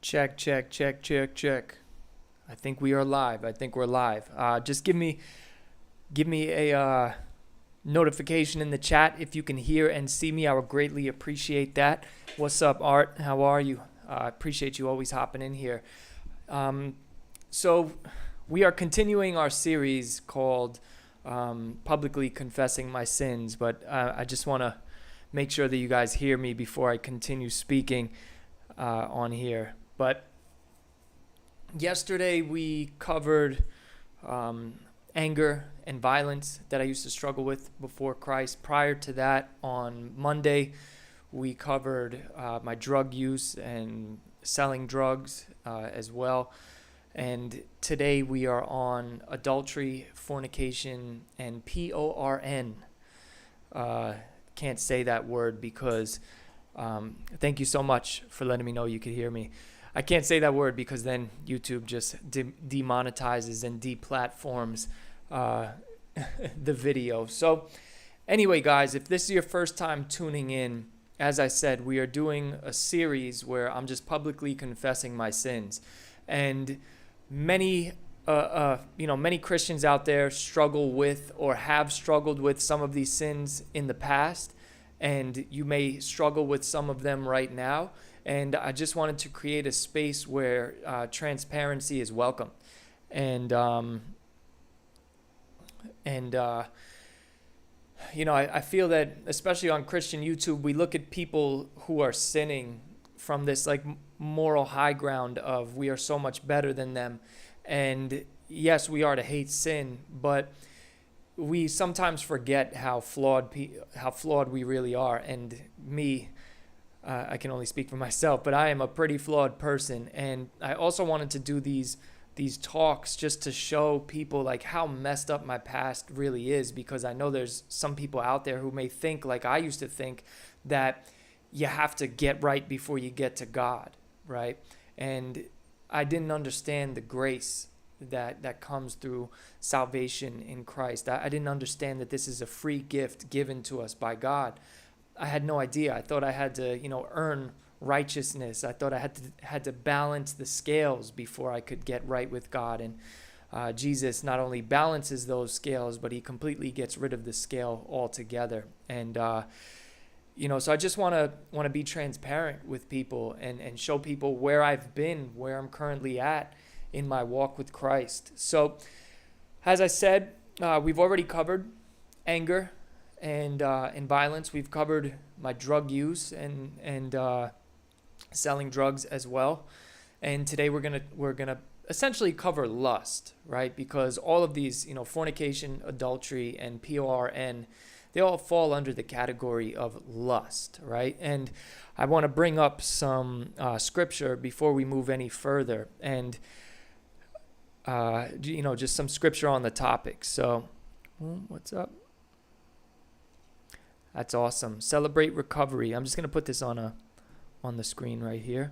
Check, check, check, check, check. I think we are live. I think we're live. Just give me a notification in the chat if you can hear and see me. I would greatly appreciate that. What's up, Art? How are you? I appreciate you always hopping in here. So we are continuing our series called Publicly Confessing My Sins, but I just want to make sure that you guys hear me before I continue speaking on here. But yesterday we covered anger and violence that I used to struggle with before Christ. Prior to that, on Monday, we covered my drug use and selling drugs as well. And today we are on adultery, fornication, and PORN. Can't say that word because thank you so much for letting me know you could hear me. I can't say that word because then YouTube just demonetizes and deplatforms the video. So anyway, guys, if this is your first time tuning in, as I said, we are doing a series where I'm just publicly confessing my sins. And many Christians out there struggle with or have struggled with some of these sins in the past, and you may struggle with some of them right now. And I just wanted to create a space where transparency is welcome. And I feel that especially on Christian YouTube, we look at people who are sinning from this like moral high ground of we are so much better than them. And yes, we are to hate sin, but we sometimes forget how flawed we really are. And me, I can only speak for myself, but I am a pretty flawed person. And I also wanted to do these talks just to show people like how messed up my past really is, because I know there's some people out there who may think like I used to think that you have to get right before you get to God, right? And I didn't understand the grace that comes through salvation in Christ. I didn't understand that this is a free gift given to us by God. I had no idea. I thought I had to, earn righteousness. I thought I had to balance the scales before I could get right with God. And Jesus not only balances those scales, but he completely gets rid of the scale altogether. And so I just want to be transparent with people and show people where I've been, where I'm currently at in my walk with Christ. So, as I said, we've already covered anger and violence. We've covered my drug use and selling drugs as well. And today we're gonna essentially cover lust, right? Because all of these, fornication, adultery, and PORN, they all fall under the category of lust, right? And I want to bring up some scripture before we move any further, and just some scripture on the topic. So, what's up? That's awesome. Celebrate recovery. I'm just going to put this on the screen right here.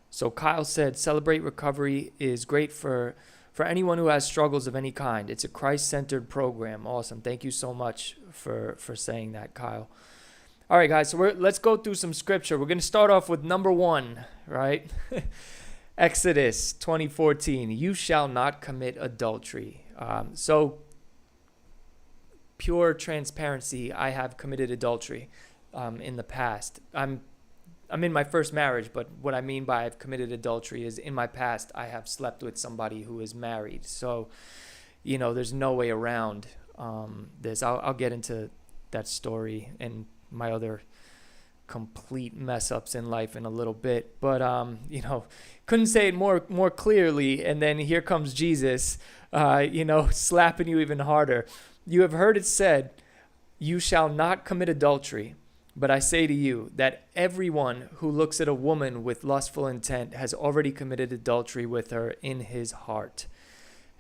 So Kyle said, celebrate recovery is great for anyone who has struggles of any kind. It's a Christ-centered program. Awesome. Thank you so much for saying that, Kyle. All right, guys. So let's go through some scripture. We're going to start off with number 1, right? Exodus 20:14. You shall not commit adultery. So pure transparency, I have committed adultery in the past. I'm in my first marriage, but what I mean by I've committed adultery is in my past I have slept with somebody who is married. So, there's no way around this. I'll get into that story and my other complete mess ups in life in a little bit. But couldn't say it more clearly. And then here comes Jesus, slapping you even harder. You have heard it said, you shall not commit adultery. But I say to you that everyone who looks at a woman with lustful intent has already committed adultery with her in his heart.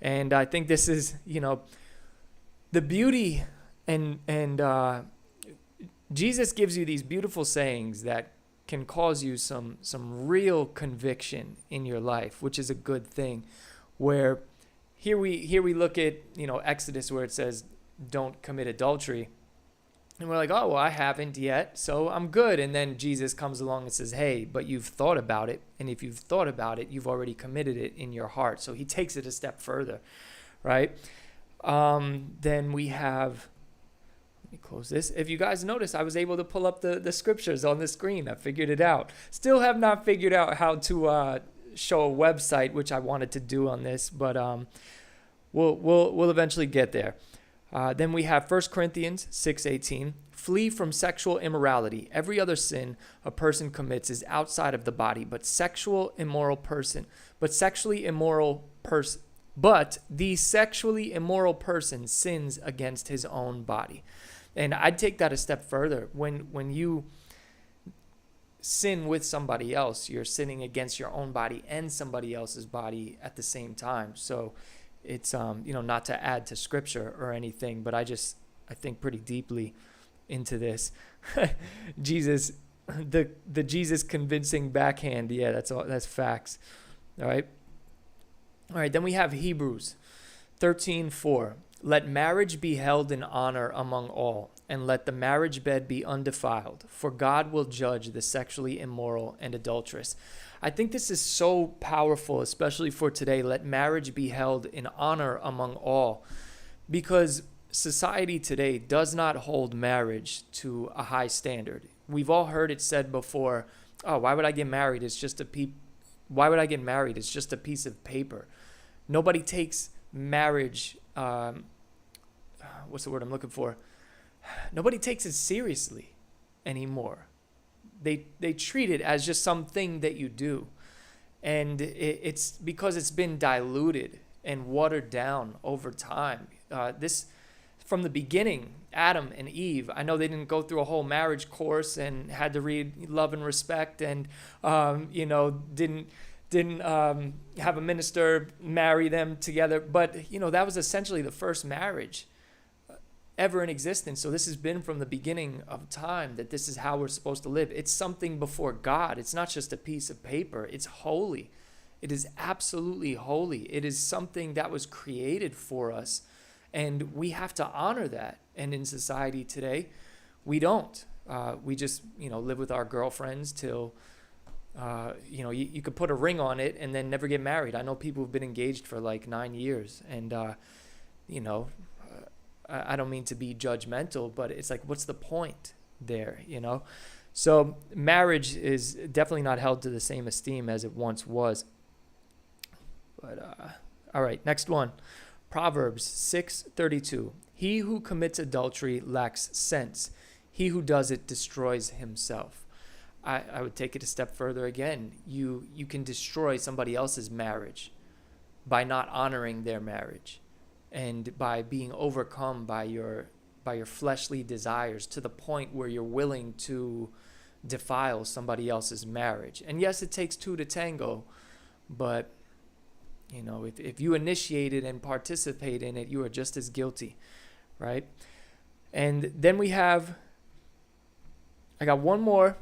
And I think this is, the beauty and Jesus gives you these beautiful sayings that can cause you some real conviction in your life, which is a good thing. Where here we look at, Exodus where it says don't commit adultery. And we're like, oh, well, I haven't yet, so I'm good. And then Jesus comes along and says, hey, but you've thought about it. And if you've thought about it, you've already committed it in your heart. So he takes it a step further, right? Then we have, let me close this. If you guys notice, I was able to pull up the scriptures on the screen. I figured it out. Still have not figured out how to show a website, which I wanted to do on this, but we'll eventually get there. Then we have 1 Corinthians 6:18. Flee from sexual immorality. Every other sin a person commits is outside of the body, but the sexually immoral person sins against his own body. And I'd take that a step further. When you sin with somebody else, you're sinning against your own body and somebody else's body at the same time. So it's not to add to scripture or anything, but I think pretty deeply into this. Jesus, the Jesus convincing backhand. Yeah, that's facts. All right. Then we have Hebrews 13:4. Let marriage be held in honor among all, and let the marriage bed be undefiled, for God will judge the sexually immoral and adulterous. I think this is so powerful, especially for today. Let marriage be held in honor among all, because society today does not hold marriage to a high standard. We've all heard it said before, oh, why would I get married? It's just a piece of paper. Nobody takes marriage, what's the word I'm looking for? Nobody takes it seriously anymore. They treat it as just something that you do. And it's because it's been diluted and watered down over time. This, from the beginning, Adam and Eve, I know they didn't go through a whole marriage course and had to read Love and Respect and, didn't have a minister marry them together. But, that was essentially the first marriage ever in existence. So this has been from the beginning of time that this is how we're supposed to live. It's something before God. It's not just a piece of paper. It's holy. It is absolutely holy. It is something that was created for us, and we have to honor that. And in society today, we don't. We just, live with our girlfriends till, you could put a ring on it and then never get married. I know people who've been engaged for like 9 years, and, I don't mean to be judgmental, but it's like, what's the point there, So marriage is definitely not held to the same esteem as it once was. But, all right, next one. Proverbs 6:32. He who commits adultery lacks sense. He who does it destroys himself. I would take it a step further again. You can destroy somebody else's marriage by not honoring their marriage, and by being overcome by your fleshly desires to the point where you're willing to defile somebody else's marriage. And yes, it takes two to tango, but if you initiate it and participate in it, you are just as guilty, right? And then I got one more,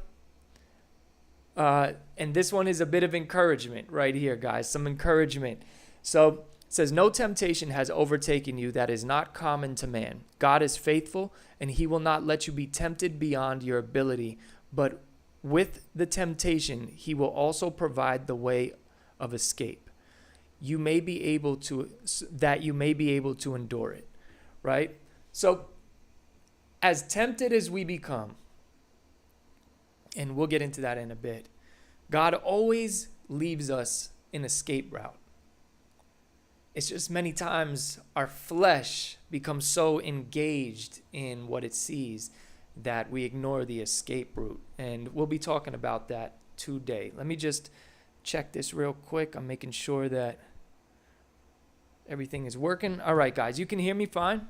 and this one is a bit of encouragement right here, guys. Some encouragement. So it says, no temptation has overtaken you that is not common to man. God is faithful, and he will not let you be tempted beyond your ability. But with the temptation, he will also provide the way of escape. You may be able to endure it, right? So as tempted as we become, and we'll get into that in a bit, God always leaves us an escape route. It's just many times our flesh becomes so engaged in what it sees that we ignore the escape route. And we'll be talking about that today. Let me just check this real quick. I'm making sure that everything is working. All right, guys, you can hear me fine?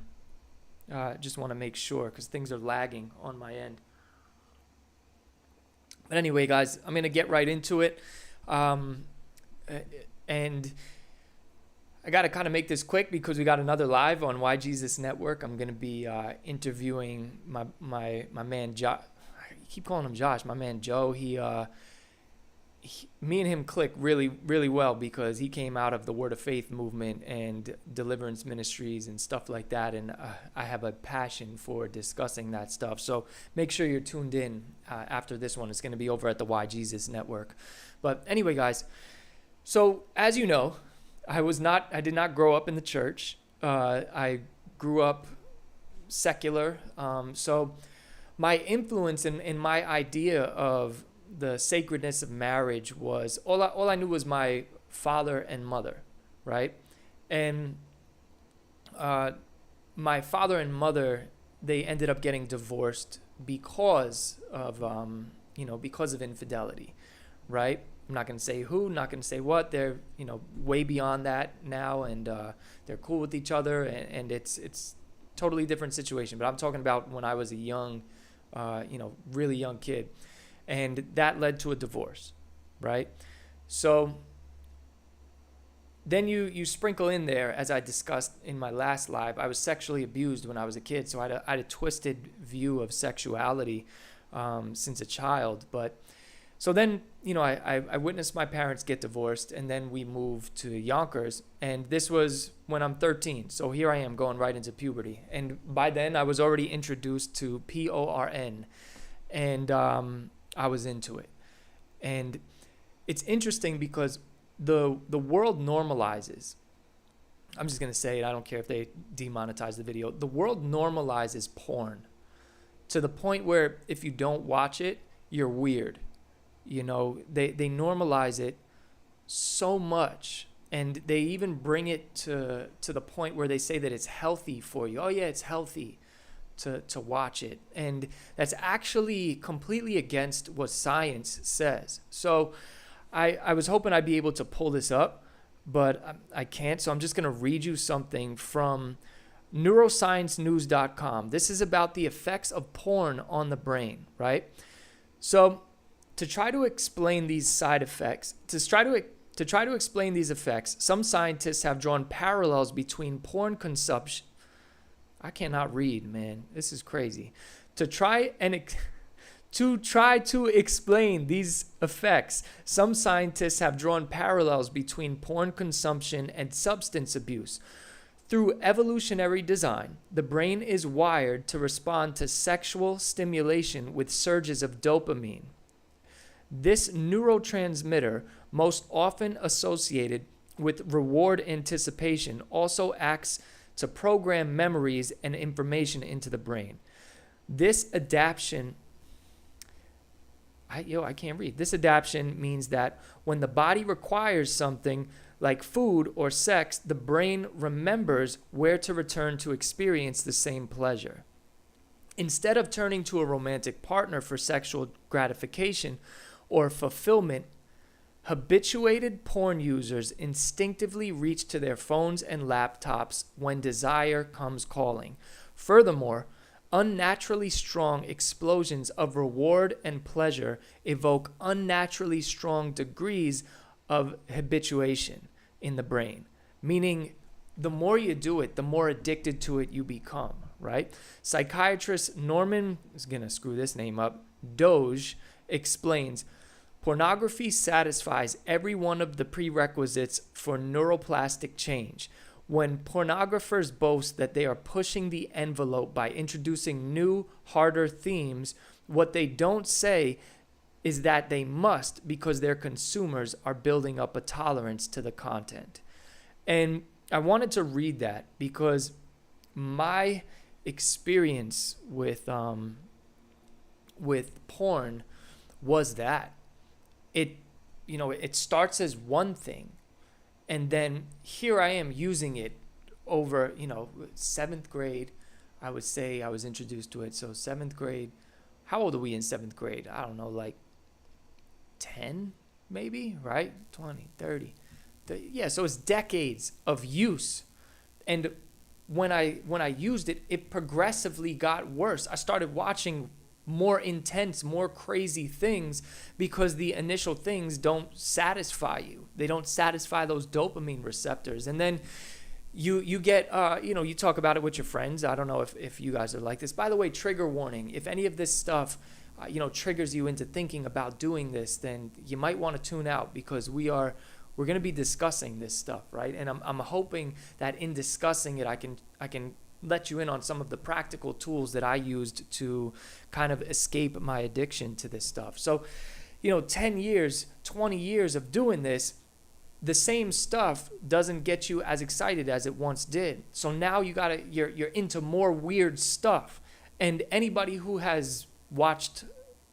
Just want to make sure because things are lagging on my end. But anyway, guys, I'm going to get right into it. And I got to kind of make this quick because we got another live on Why Jesus Network. I'm going to be interviewing my man, Josh. I keep calling him Josh, my man Joe. me and him click really, really well because he came out of the Word of Faith movement and deliverance ministries and stuff like that. And I have a passion for discussing that stuff. So make sure you're tuned in after this one. It's going to be over at the Why Jesus Network. But anyway, guys, so as you know, I did not grow up in the church. I grew up secular. So my influence and my idea of the sacredness of marriage was all I knew was my father and mother, right? And my father and mother, they ended up getting divorced because of infidelity, right? I'm not going to say who, not going to say what. They're way beyond that now, and they're cool with each other, and it's totally different situation. But I'm talking about when I was a young, really young kid. And that led to a divorce, right? So then you sprinkle in there, as I discussed in my last live, I was sexually abused when I was a kid. So I had a twisted view of sexuality since a child. But so then, I witnessed my parents get divorced, and then we moved to Yonkers. And this was when I'm 13. So here I am going right into puberty. And by then I was already introduced to PORN. And I was into it. And it's interesting because the world normalizes. I'm just going to say it. I don't care if they demonetize the video. The world normalizes porn to the point where if you don't watch it, you're weird. They normalize it so much. And they even bring it to the point where they say that it's healthy for you. Oh, yeah, it's healthy to watch it. And that's actually completely against what science says. So I was hoping I'd be able to pull this up, but I can't. So I'm just going to read you something from neurosciencenews.com. This is about the effects of porn on the brain, right? So to try to explain these side effects, to try to explain these effects, some scientists have drawn parallels between porn consumption. I cannot read, man. This is crazy. To try to explain these effects, some scientists have drawn parallels between porn consumption and substance abuse. Through evolutionary design, the brain is wired to respond to sexual stimulation with surges of dopamine. This neurotransmitter, most often associated with reward anticipation, also acts to program memories and information into the brain. This adaptation, I can't read. This adaptation means that when the body requires something like food or sex, the brain remembers where to return to experience the same pleasure. Instead of turning to a romantic partner for sexual gratification or fulfillment, habituated porn users instinctively reach to their phones and laptops when desire comes calling. Furthermore, unnaturally strong explosions of reward and pleasure evoke unnaturally strong degrees of habituation in the brain, meaning the more you do it, the more addicted to it you become, right? Psychiatrist Norman, is going to screw this name up, Doge, explains, pornography satisfies every one of the prerequisites for neuroplastic change. When pornographers boast that they are pushing the envelope by introducing new, harder themes, what they don't say is that they must because their consumers are building up a tolerance to the content. And I wanted to read that because my experience with porn was that it starts as one thing, and then here I am using it over, 7th grade. I would say I was introduced to it. So 7th grade, how old are we in 7th grade? I don't know, like 10 maybe, right? 20, 30. Yeah, so it's decades of use. And when I used it, it progressively got worse. I started watching more intense, more crazy things because the initial things don't satisfy you. They don't satisfy those dopamine receptors. And then you get, you talk about it with your friends. I don't know if you guys are like this. By the way, trigger warning. If any of this stuff triggers you into thinking about doing this, then you might want to tune out, because we're going to be discussing this stuff, right? And I'm hoping that in discussing it, I can let you in on some of the practical tools that I used to kind of escape my addiction to this stuff. So, 10 years, 20 years of doing this, the same stuff doesn't get you as excited as it once did. So now you're into more weird stuff. And anybody who has watched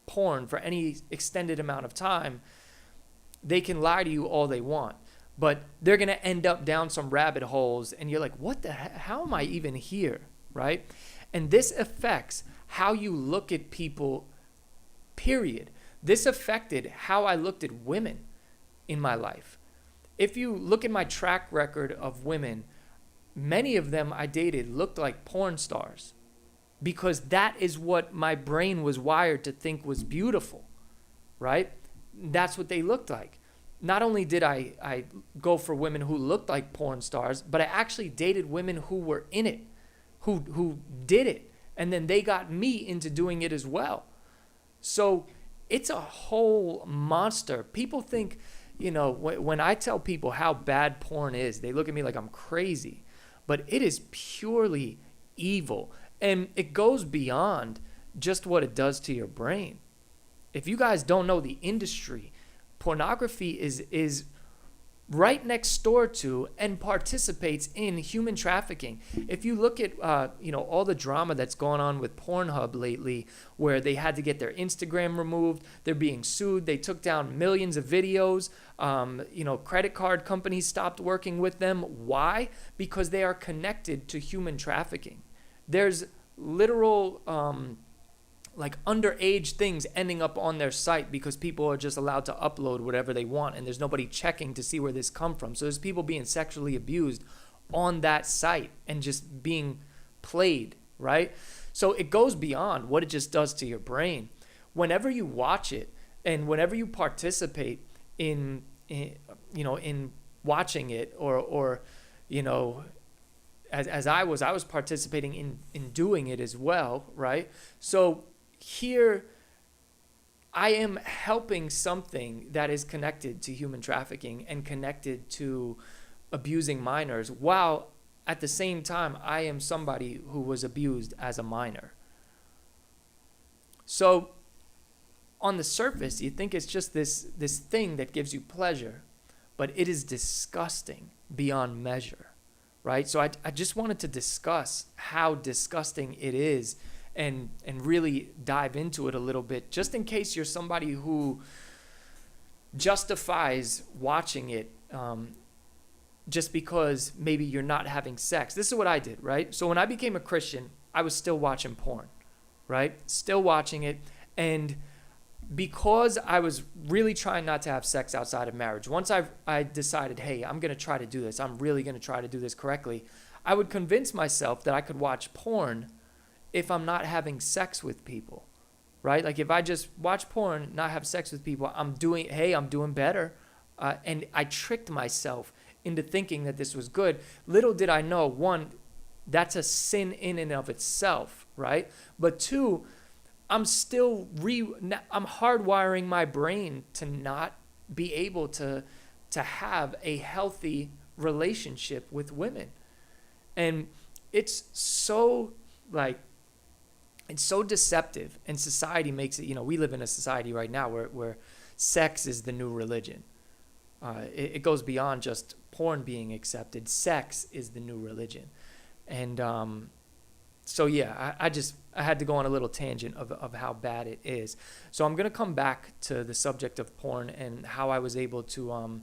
porn for any extended amount of time, they can lie to you all they want, but they're going to end up down some rabbit holes, and you're like, what the heck? How am I even here, right? And this affects how you look at people, period. This affected how I looked at women in my life. If you look at my track record of women, many of them I dated looked like porn stars, because that is what my brain was wired to think was beautiful, right? That's what they looked like. Not only did I go for women who looked like porn stars, but I actually dated women who were in it, who did it, and then they got me into doing it as well. So it's a whole monster. People think, when I tell people how bad porn is, they look at me like I'm crazy, but it is purely evil, and it goes beyond just what it does to your brain. If you guys don't know the industry, pornography is right next door to and participates in human trafficking. If you look at all the drama that's gone on with Pornhub lately, where they had to get their Instagram removed, they're being sued, they took down millions of videos, credit card companies stopped working with them. Why? Because they are connected to human trafficking. There's literal underage things ending up on their site because people are just allowed to upload whatever they want, and there's nobody checking to see where this come from. So there's people being sexually abused on that site and just being played, right? So it goes beyond what it just does to your brain. Whenever you watch it and whenever you participate in watching it, or as I was participating in doing it as well, right? So here I am helping something that is connected to human trafficking and connected to abusing minors, while at the same time I am somebody who was abused as a minor. So on the surface, you think it's just this thing that gives you pleasure, but it is disgusting beyond measure, right? So I just wanted to discuss how disgusting it is, and really dive into it a little bit, just in case you're somebody who justifies watching it just because maybe you're not having sex. This is what I did, right? So when I became a Christian, I was still watching porn, right? Still watching it. And because I was really trying not to have sex outside of marriage, once I decided, hey, I'm going to try to do this, I'm really going to try to do this correctly, I would convince myself that I could watch porn if I'm not having sex with people, right? Like if I just watch porn, not have sex with people, I'm doing better. And I tricked myself into thinking that this was good. Little did I know, one, that's a sin in and of itself, right? But two, I'm hardwiring my brain to not be able to have a healthy relationship with women. And it's so deceptive, and society makes it, we live in a society right now where sex is the new religion. It goes beyond just porn being accepted. Sex is the new religion. And so yeah, I had to go on a little tangent of how bad it is. So I'm going to come back to the subject of porn and how I was able to,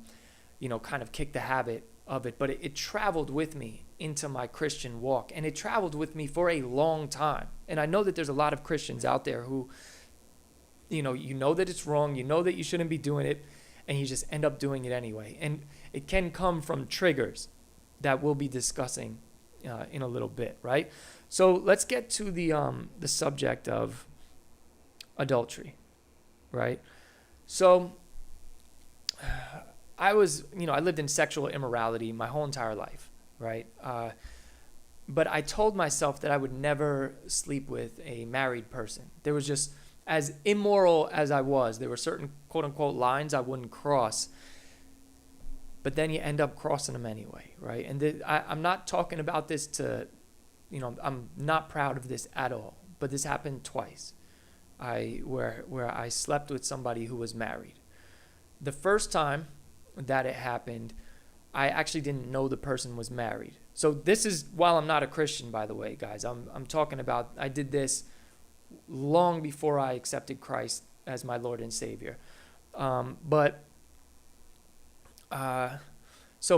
kind of kick the habit of it. But it traveled with me into my Christian walk, and it traveled with me for a long time. And I know that there's a lot of Christians out there who, you know that it's wrong, you know that you shouldn't be doing it, and you just end up doing it anyway. And it can come from triggers that we'll be discussing in a little bit, right? So let's get to the subject of adultery, right? So I lived in sexual immorality my whole entire life, right? But I told myself that I would never sleep with a married person. There was just as immoral as I was, there were certain quote unquote lines I wouldn't cross. But then you end up crossing them anyway, right? And I'm not talking about this to, I'm not proud of this at all. But this happened twice, where I slept with somebody who was married. The first time that it happened, I actually didn't know the person was married. So this is while I'm not a Christian, by the way, guys. I'm talking about I did this long before I accepted Christ as my Lord and Savior. So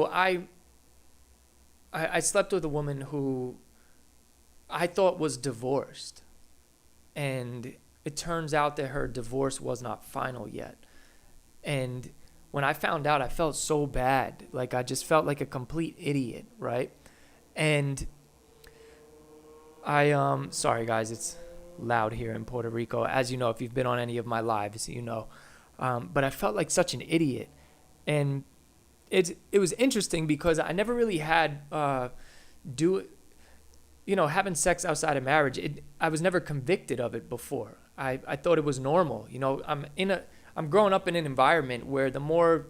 I slept with a woman who I thought was divorced. And it turns out that her divorce was not final yet. And when I found out, I felt so bad. Like I just felt like a complete idiot, right? And sorry guys, it's loud here in Puerto Rico. As you know, if you've been on any of my lives, you know. But I felt like such an idiot. And it was interesting because I never really had having sex outside of marriage. I was never convicted of it before. I thought it was normal. I'm growing up in an environment where the more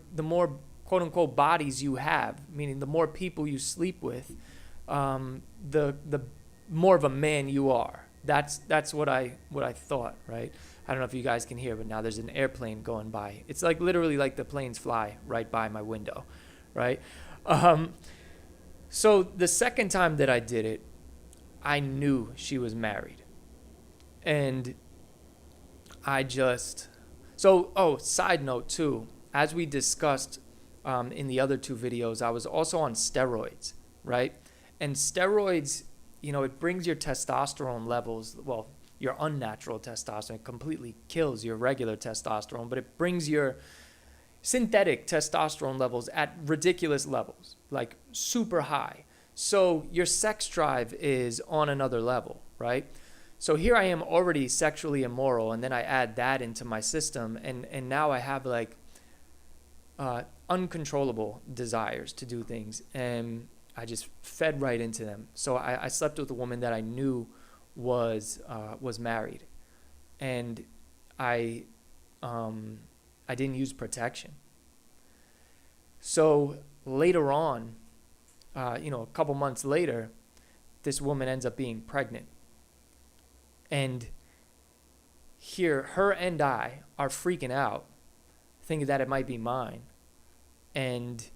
quote unquote bodies you have, meaning the more people you sleep with, the more of a man you are. That's what I thought, right? I don't know if you guys can hear, but now there's an airplane going by. It's like literally like the planes fly right by my window, right? So the second time that I did it, I knew she was married. And side note too, as we discussed in the other two videos, I was also on steroids, right? And steroids, it brings your testosterone levels, well, your unnatural testosterone. It completely kills your regular testosterone, but it brings your synthetic testosterone levels at ridiculous levels, like super high. So your sex drive is on another level, right? So here I am already sexually immoral, and then I add that into my system, and now I have like uncontrollable desires to do things, and I just fed right into them. So I slept with a woman that I knew was married, and I didn't use protection. So later on, a couple months later, this woman ends up being pregnant. And here, her and I are freaking out, thinking that it might be mine. And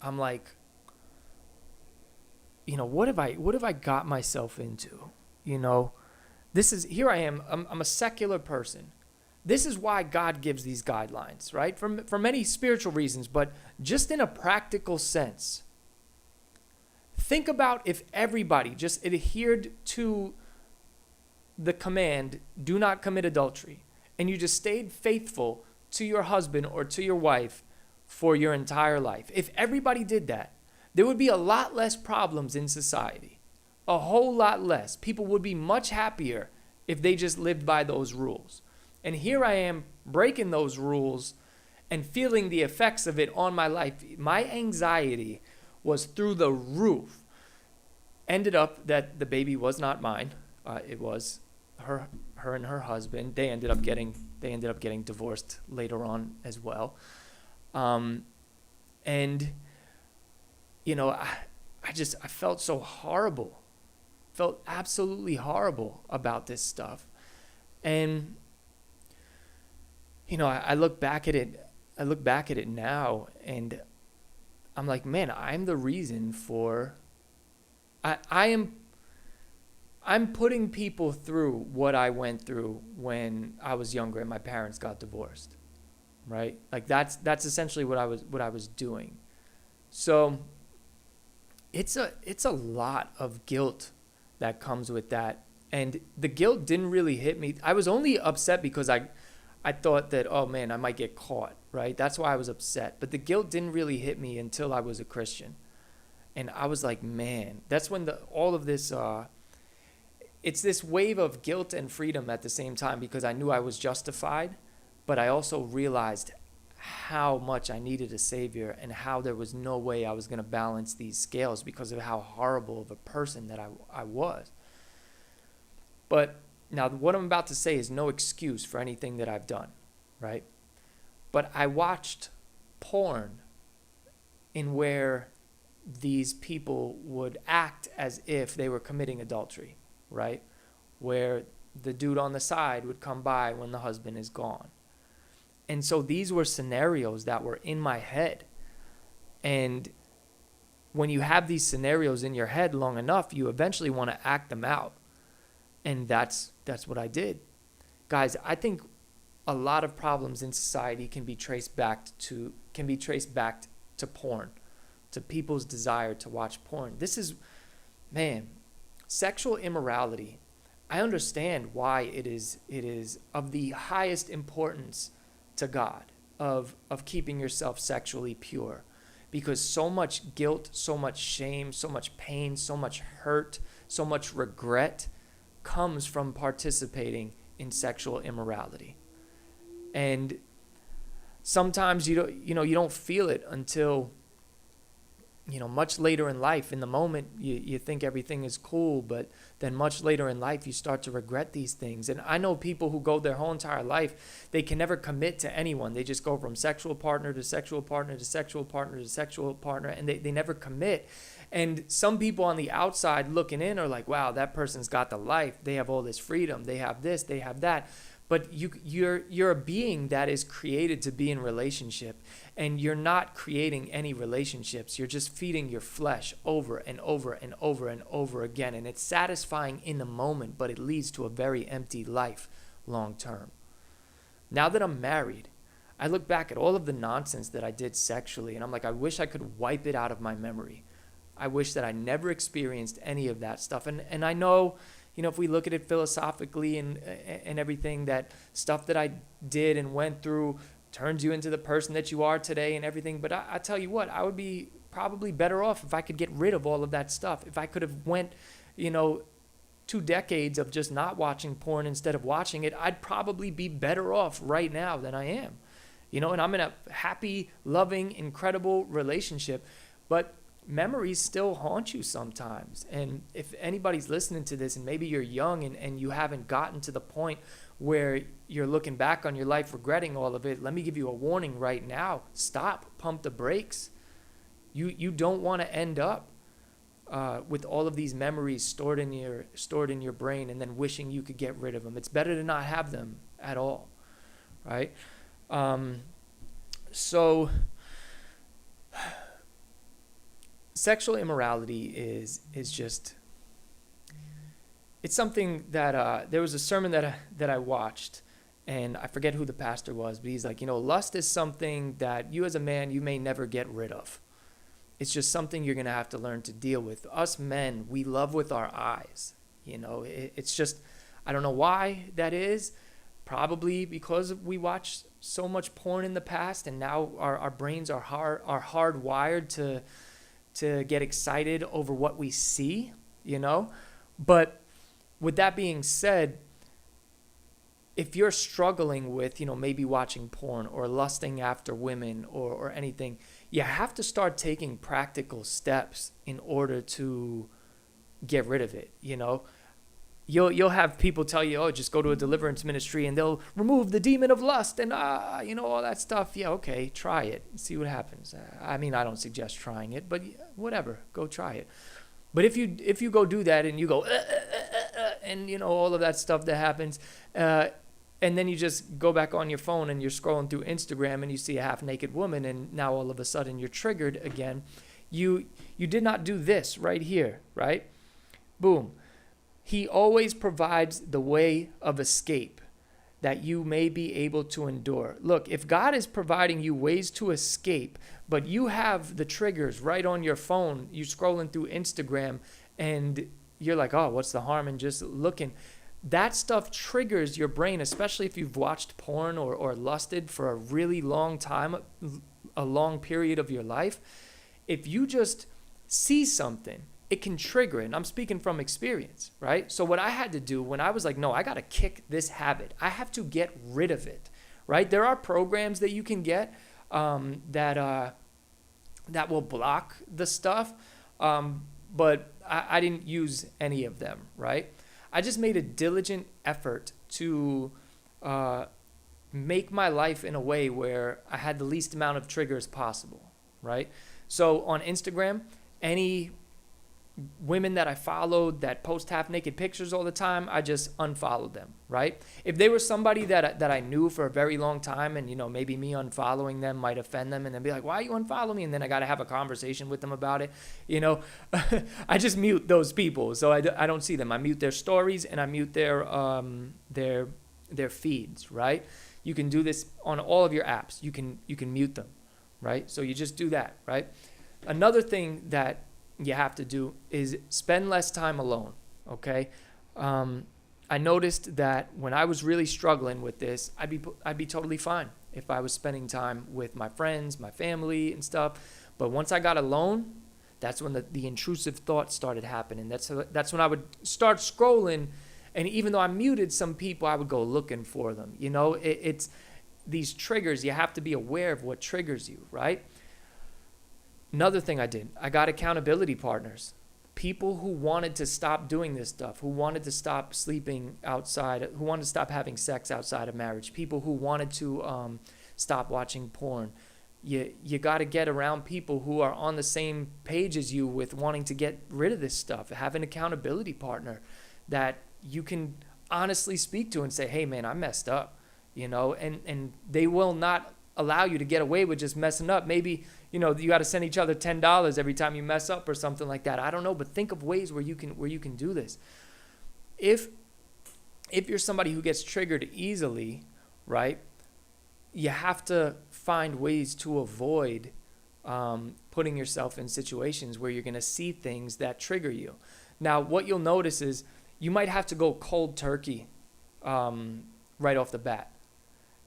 I'm like, what have I got myself into? Here I am, I'm a secular person. This is why God gives these guidelines, right? For many spiritual reasons, but just in a practical sense. Think about if everybody just adhered to the command, do not commit adultery, and you just stayed faithful to your husband or to your wife for your entire life. If everybody did that, there would be a lot less problems in society. A whole lot less. People would be much happier if they just lived by those rules. And here I am breaking those rules and feeling the effects of it on my life. My anxiety was through the roof. Ended up that the baby was not mine. It was her and her husband. They ended up getting divorced later on as well. I felt so horrible. Felt absolutely horrible about this stuff. And I look back at it now, and I'm like, man, I'm the reason for I'm putting people through what I went through when I was younger and my parents got divorced, right? Like that's essentially what I was doing. So it's a lot of guilt that comes with that, and the guilt didn't really hit me. I was only upset because I thought that, oh man, I might get caught, right? That's why I was upset. But the guilt didn't really hit me until I was a Christian. And I was like, man, that's when all of this, it's this wave of guilt and freedom at the same time, because I knew I was justified, but I also realized how much I needed a savior and how there was no way I was going to balance these scales because of how horrible of a person that I was. But Now, what I'm about to say is no excuse for anything that I've done, right? But I watched porn in where these people would act as if they were committing adultery, right? Where the dude on the side would come by when the husband is gone. And so these were scenarios that were in my head. And when you have these scenarios in your head long enough, you eventually want to act them out. And that's what I did. Guys, I think a lot of problems in society can be traced back to porn, to people's desire to watch porn. This is, man, sexual immorality. I understand why it is of the highest importance to God of keeping yourself sexually pure, because so much guilt, so much shame, so much pain, so much hurt, so much regret comes from participating in sexual immorality. And sometimes you don't feel it until much later in life. In the moment you think everything is cool, but then much later in life you start to regret these things. And I know people who go their whole entire life, they can never commit to anyone. They just go from sexual partner to sexual partner to sexual partner to sexual partner, and they never commit. And some people on the outside looking in are like, wow, that person's got the life. They have all this freedom. They have this, they have that. But you're a being that is created to be in relationship, and you're not creating any relationships. You're just feeding your flesh over and over and over and over again. And it's satisfying in the moment, but it leads to a very empty life long term. Now that I'm married, I look back at all of the nonsense that I did sexually, and I'm like, I wish I could wipe it out of my memory. I wish that I never experienced any of that stuff. And I know, if we look at it philosophically and everything, that stuff that I did and went through turns you into the person that you are today and everything. But I tell you what, I would be probably better off if I could get rid of all of that stuff. If I could have went, 2 decades of just not watching porn instead of watching it, I'd probably be better off right now than I am. And I'm in a happy, loving, incredible relationship. But memories still haunt you sometimes. And if anybody's listening to this and maybe you're young and you haven't gotten to the point where you're looking back on your life regretting all of it, let me give you a warning right now. Stop. Pump the brakes. You don't want to end up with all of these memories stored in your brain and then wishing you could get rid of them. It's better to not have them at all, right? So sexual immorality is just, it's something that there was a sermon that I watched, and I forget who the pastor was, but he's like, lust is something that you as a man, you may never get rid of. It's just something you're going to have to learn to deal with. Us men, we love with our eyes. It's just, I don't know why that is. Probably because we watched so much porn in the past, and now our brains are hardwired to get excited over what we see, But with that being said, if you're struggling with, maybe watching porn or lusting after women or anything, you have to start taking practical steps in order to get rid of it, You'll have people tell you, oh, just go to a deliverance ministry and they'll remove the demon of lust and, all that stuff. Yeah, okay, try it. See what happens. I don't suggest trying it, but whatever, go try it. But if you go do that and you go, and, all of that stuff that happens, and then you just go back on your phone and you're scrolling through Instagram and you see a half-naked woman, and now all of a sudden you're triggered again. You did not do this right here, right? Boom. He always provides the way of escape that you may be able to endure. Look, if God is providing you ways to escape, but you have the triggers right on your phone, you're scrolling through Instagram, and you're like, oh, what's the harm in just looking? That stuff triggers your brain, especially if you've watched porn or lusted for a really long time, a long period of your life. If you just see something, it can trigger it. And I'm speaking from experience, right? So what I had to do when I was like, no, I got to kick this habit. I have to get rid of it, right? There are programs that you can get that will block the stuff, but I didn't use any of them, right? I just made a diligent effort to make my life in a way where I had the least amount of triggers possible, right? So on Instagram, any women that I followed that post half naked pictures all the time, I just unfollowed them, right? If they were somebody that I knew for a very long time, and maybe me unfollowing them might offend them, and then be like, why you unfollow me? And then I got to have a conversation with them about it. I just mute those people, so I don't see them. I mute their stories, and I mute their feeds, right? You can do this on all of your apps. You can mute them, right? So you just do that, right? Another thing that you have to do is spend less time alone, okay? I noticed that when I was really struggling with this, I'd be totally fine if I was spending time with my friends, my family and stuff. But once I got alone, that's when the intrusive thoughts started happening. That's when I would start scrolling, and even though I muted some people, I would go looking for them. It's these triggers. You have to be aware of what triggers you, right? Another thing I did, I got accountability partners, people who wanted to stop doing this stuff, who wanted to stop sleeping outside, who wanted to stop having sex outside of marriage, people who wanted to stop watching porn. You got to get around people who are on the same page as you with wanting to get rid of this stuff. Have an accountability partner that you can honestly speak to and say, hey man, I messed up, and they will not allow you to get away with just messing up. Maybe you got to send each other $10 every time you mess up or something like that. I don't know, but think of ways where you can do this. If you're somebody who gets triggered easily, right, you have to find ways to avoid putting yourself in situations where you're going to see things that trigger you. Now, what you'll notice is you might have to go cold turkey right off the bat.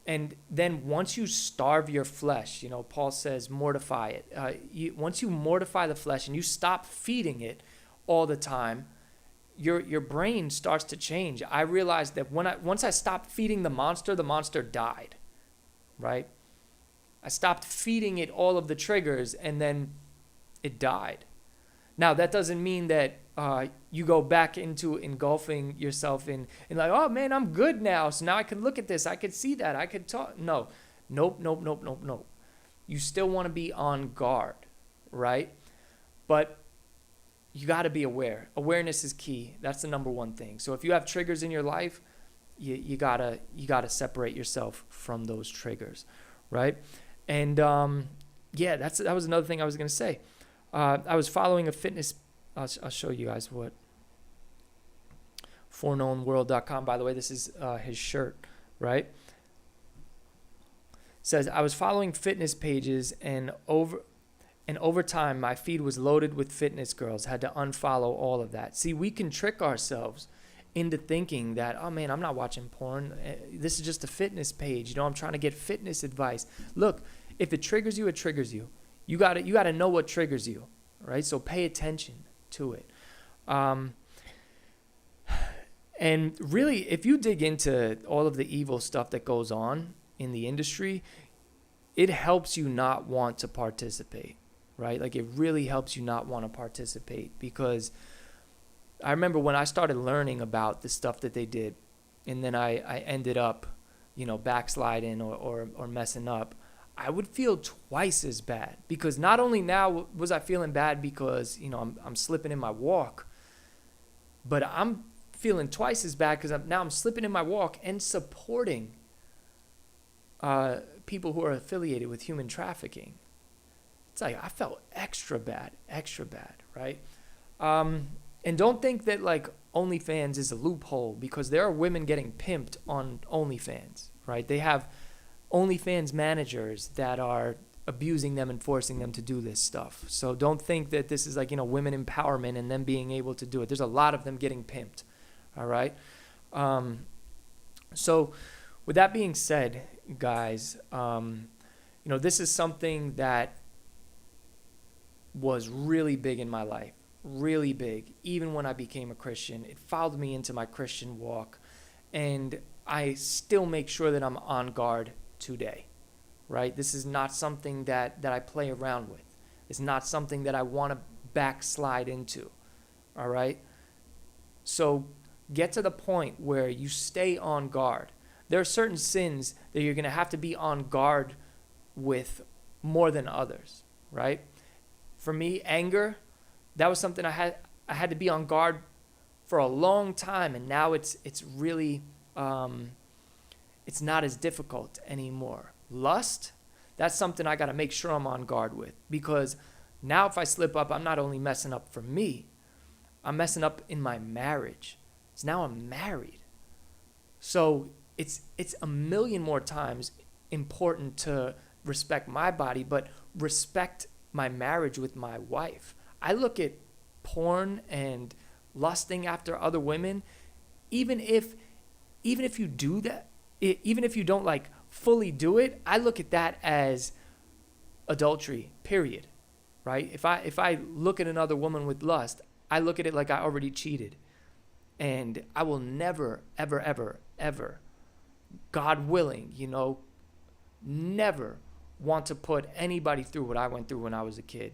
And then once you starve your flesh, Paul says, mortify it. Once you mortify the flesh and you stop feeding it all the time, your brain starts to change. I realized that once I stopped feeding the monster died, right? I stopped feeding it all of the triggers, and then it died. Now, that doesn't mean that you go back into engulfing yourself in like, oh man, I'm good now. So now I can look at this. I can see that. I could talk. No. Nope. You still want to be on guard, right? But you got to be aware. Awareness is key. That's the number one thing. So if you have triggers in your life, you gotta separate yourself from those triggers, right? And that was another thing I was gonna say. I was following a fitness. I'll show you guys what. ForeknownWorld.com. By the way, this is his shirt, right? Says I was following fitness pages, and over time, my feed was loaded with fitness girls. Had to unfollow all of that. See, we can trick ourselves into thinking that, oh man, I'm not watching porn. This is just a fitness page. I'm trying to get fitness advice. Look, if it triggers you, it triggers you. You gotta know what triggers you, right? So pay attention to it. And really, if you dig into all of the evil stuff that goes on in the industry, it helps you not want to participate, right? Like it really helps you not want to participate, because I remember when I started learning about the stuff that they did, and then I ended up, backsliding or messing up, I would feel twice as bad, because not only now was I feeling bad because, I'm slipping in my walk, but I'm feeling twice as bad because I'm slipping in my walk and supporting people who are affiliated with human trafficking. It's like I felt extra bad, right? And don't think that like OnlyFans is a loophole, because there are women getting pimped on OnlyFans, right? They have OnlyFans managers that are abusing them and forcing them to do this stuff. So don't think that this is like, women empowerment and them being able to do it. There's a lot of them getting pimped, all right? So with that being said, guys, this is something that was really big in my life, really big. Even when I became a Christian, it followed me into my Christian walk, and I still make sure that I'm on guard today, right? This is not something that I play around with. It's not something that I want to backslide into, all right? So Get to the point where you stay on guard. There are certain sins that you're going to have to be on guard with more than others, right? For me, anger, that was something I had to be on guard for a long time, and now it's really it's not as difficult anymore. Lust, that's something I got to make sure I'm on guard with, because now if I slip up, I'm not only messing up for me, I'm messing up in my marriage. So now I'm married. So it's a million more times important to respect my body, but respect my marriage with my wife. I look at porn and lusting after other women, even if you do that, even if you don't like fully do it, I look at that as adultery, period. Right? If I look at another woman with lust, I look at it like I already cheated. And I will never, ever, ever, ever, God willing, never want to put anybody through what I went through when I was a kid,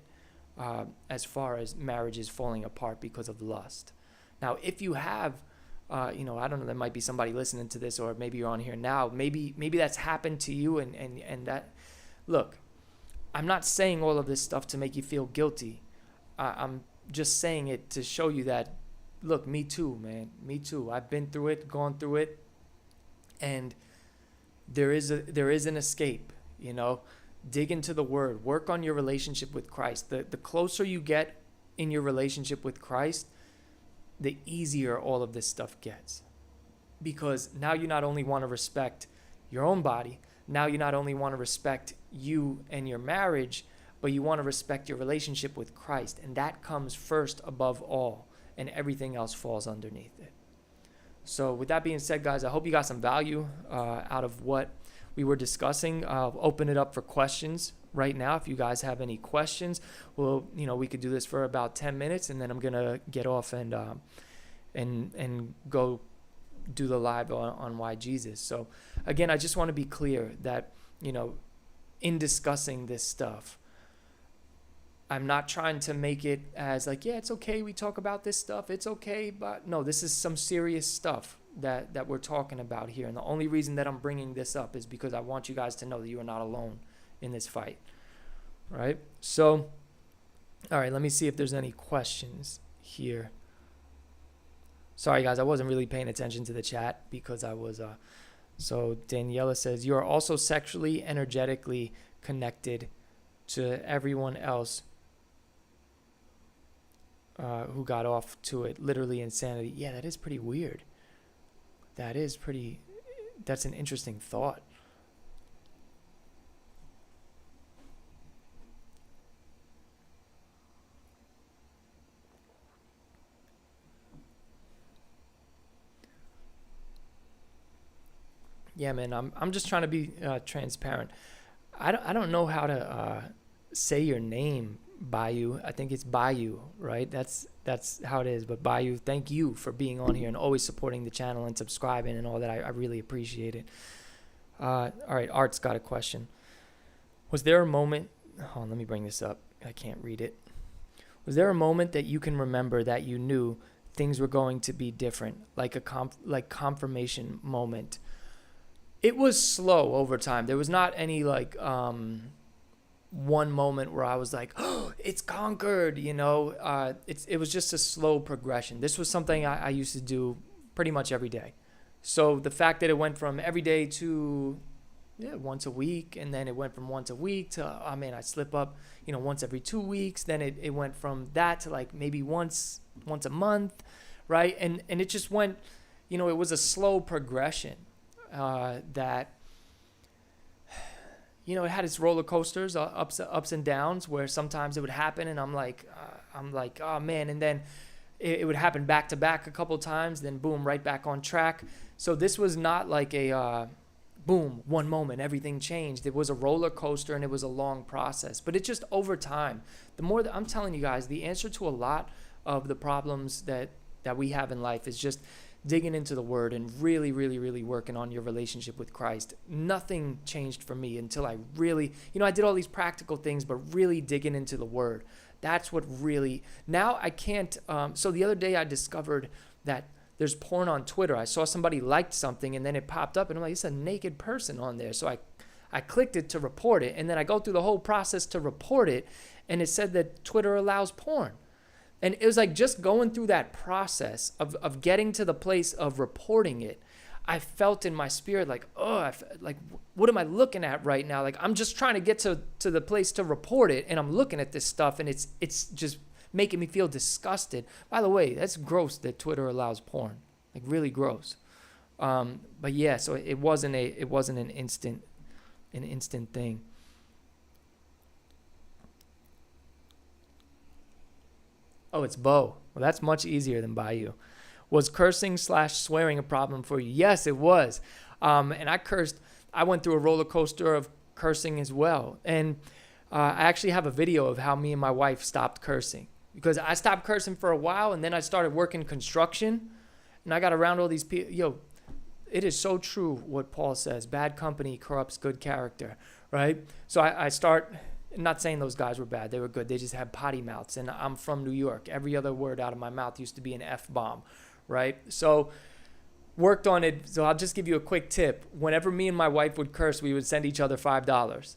as far as marriages falling apart because of lust. Now, if you have, I don't know, there might be somebody listening to this, or maybe you're on here now. Maybe that's happened to you, and that, look, I'm not saying all of this stuff to make you feel guilty. I'm just saying it to show you that, look, me too, man. Me too. I've been through it, gone through it, and there is an escape, Dig into the Word. Work on your relationship with Christ. The closer you get in your relationship with Christ, the easier all of this stuff gets. Because now you not only want to respect your own body, now you not only want to respect you and your marriage, but you want to respect your relationship with Christ. And that comes first above all, and everything else falls underneath it. So with that being said, guys, I hope you got some value out of what we were discussing. I'll open it up for questions right now. If you guys have any questions, well, we could do this for about 10 minutes, and then I'm going to get off and go do the live on Why Jesus. So again, I just want to be clear that, in discussing this stuff, I'm not trying to make it as like, yeah, it's okay, we talk about this stuff, it's okay, but no, this is some serious stuff that we're talking about here. And the only reason that I'm bringing this up is because I want you guys to know that you are not alone in this fight, right? So, all right, let me see if there's any questions here. Sorry, guys, I wasn't really paying attention to the chat because I was, so Daniela says, you are also sexually, energetically connected to everyone else who got off to it. Literally insanity. Yeah, that is pretty weird. That's an interesting thought. Yeah, man, I'm just trying to be transparent. I don't know how to say your name, Bayou. I think it's Bayou, right? That's how it is. But Bayou, thank you for being on here and always supporting the channel and subscribing and all that. I really appreciate it. All right, Art's got a question. Was there a moment? Oh, let me bring this up. I can't read it. Was there a moment that you can remember that you knew things were going to be different, like a confirmation moment? It was slow over time. There was not any one moment where I was like, oh, it's conquered, it was just a slow progression. This was something I used to do pretty much every day. So the fact that it went from every day to once a week, and then it went from once a week to, I slip up, once every 2 weeks. Then it went from that to like maybe once a month, right? And it just went, it was a slow progression. That it had its roller coasters, ups and downs, where sometimes it would happen and I'm like, oh man, and then it would happen back to back a couple times, then boom, right back on track. So this was not like a boom, one moment, everything changed. It was a roller coaster, and it was a long process, but it just over time. The more that I'm telling you guys, the answer to a lot of the problems that we have in life is just digging into the Word and really, really, really working on your relationship with Christ. Nothing changed for me until I really, I did all these practical things, but really digging into the Word. That's what really, now I can't, so the other day I discovered that there's porn on Twitter. I saw somebody liked something and then it popped up and I'm like, it's a naked person on there. So I clicked it to report it, and then I go through the whole process to report it, and it said that Twitter allows porn. And it was like just going through that process of getting to the place of reporting it. I felt in my spirit like, oh, like, what am I looking at right now? Like, I'm just trying to get to the place to report it, and I'm looking at this stuff, and it's just making me feel disgusted. By the way, that's gross that Twitter allows porn, like really gross. But yeah, so it wasn't an instant thing. Oh, it's Bo. Well, that's much easier than Bayou. Was cursing/swearing a problem for you? Yes, it was. And I cursed. I went through a roller coaster of cursing as well. And I actually have a video of how me and my wife stopped cursing. Because I stopped cursing for a while, and then I started working construction. And I got around all these people. Yo, it is so true what Paul says. Bad company corrupts good character, right? So I start, not saying those guys were bad. They were good. They just had potty mouths. And I'm from New York. Every other word out of my mouth used to be an F-bomb, right? So worked on it. So I'll just give you a quick tip. Whenever me and my wife would curse, we would send each other $5.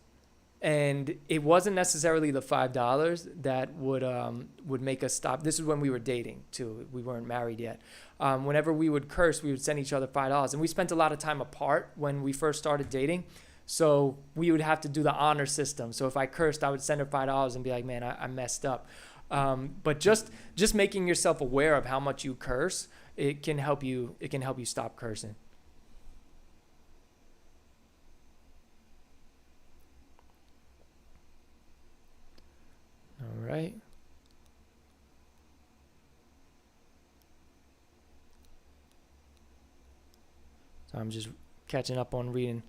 And it wasn't necessarily the $5 that would make us stop. This is when we were dating, too. We weren't married yet. Whenever we would curse, we would send each other $5. And we spent a lot of time apart when we first started dating. So we would have to do the honor system. So if I cursed, I would send her $5 and be like, man, I messed up. But just making yourself aware of how much you curse, it can help you stop cursing. All right. So I'm just catching up on reading.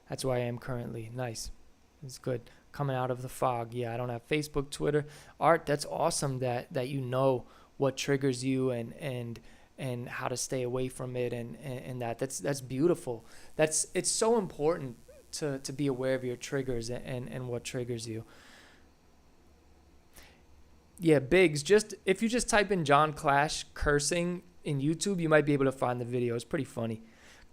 That's where I am currently. Nice. It's good. Coming out of the fog. Yeah, I don't have Facebook, Twitter. Art, that's awesome that you know what triggers you and how to stay away from it and that's beautiful. It's so important to be aware of your triggers and what triggers you. Yeah, Biggs, if you just type in John Clash cursing in YouTube, you might be able to find the video. It's pretty funny.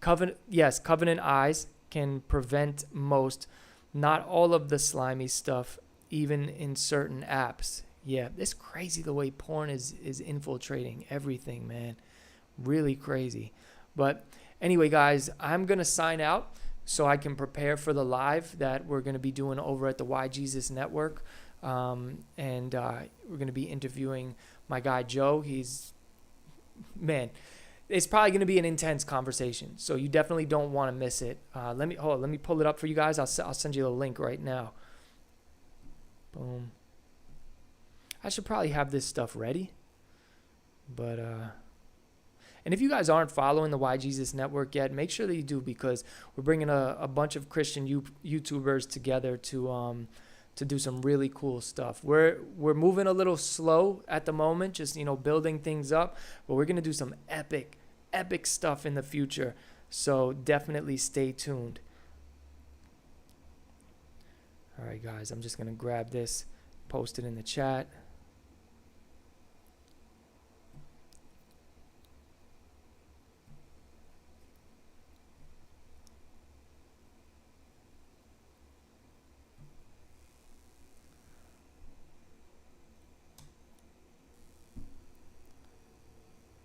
Covenant eyes can prevent most, not all of the slimy stuff, even in certain apps. Yeah, it's crazy the way porn is infiltrating everything, man. Really crazy. But anyway, guys, I'm going to sign out so I can prepare for the live that we're going to be doing over at the Why Jesus Network. And we're going to be interviewing my guy Joe. It's probably going to be an intense conversation, so you definitely don't want to miss it. Let me pull it up for you guys. I'll send you the link right now. Boom. I should probably have this stuff ready, but and if you guys aren't following the Why Jesus Network yet, make sure that you do, because we're bringing a bunch of Christian YouTubers together to do some really cool stuff. We're moving a little slow at the moment, just building things up, but we're gonna do some epic stuff in the future. So definitely stay tuned. All right, guys, I'm just gonna grab this, post it in the chat.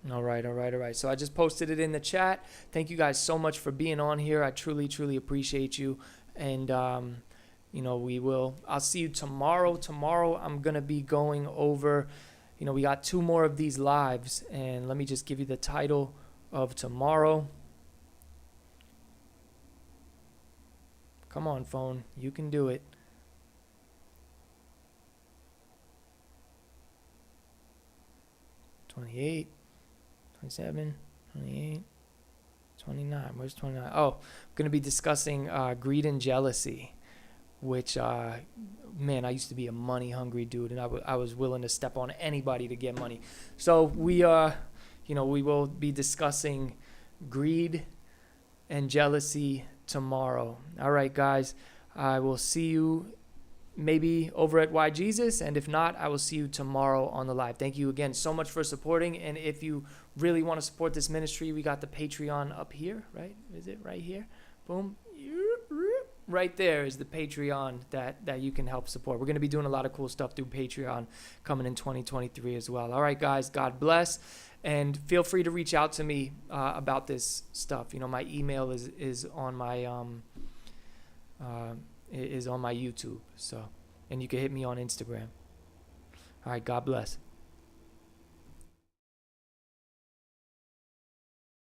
All right. So I just posted it in the chat. Thank you guys so much for being on here. I truly, truly appreciate you. And, I'll see you tomorrow. Tomorrow I'm going to be going over, we got 2 more of these lives. And let me just give you the title of tomorrow. Come on, phone. You can do it. $28. 27, 28, 29. Where's 29? Oh, I'm going to be discussing greed and jealousy, which, man, I used to be a money-hungry dude, and I was willing to step on anybody to get money. So we will be discussing greed and jealousy tomorrow. All right, guys, I will see you maybe over at Why Jesus, and if not, I will see you tomorrow on the live. Thank you again so much for supporting, and if you really want to support this ministry, we got the Patreon up here, right? Is it right here? Boom. Right there is the Patreon that you can help support. We're going to be doing a lot of cool stuff through Patreon coming in 2023 as well. All right, guys, God bless, and feel free to reach out to me about this stuff. You know, my email is on my is on my YouTube, so, and you can hit me on Instagram. All right, God bless.